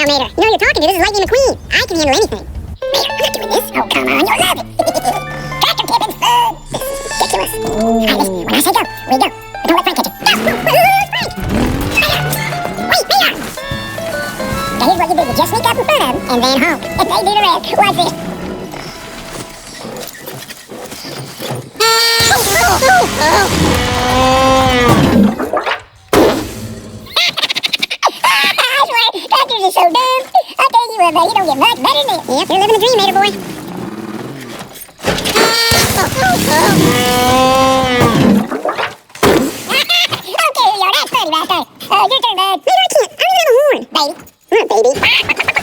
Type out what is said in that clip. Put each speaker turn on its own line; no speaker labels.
Mater. You know you're talking to. This is Lightning McQueen. I can handle anything. Mater, I'm not doing this. Oh, come on. You'll love it. Catch him, Pippin. This is ridiculous. All right, listen. When I say go, we go. But don't let Frank catch him. Go. Frank. Mater. Wait, Mater. Now here's what you do. You just sneak up in front of them and then honk. If they do the rest, watch this. Doctors are so dumb. I'll tell you what, buddy, you don't get much better than this. Yep, you're living the dream, Mater boy. Okay, here you are. That's funny right there. Your turn, bud. Mater, I can't. I don't even have a horn. Baby. Come on, baby.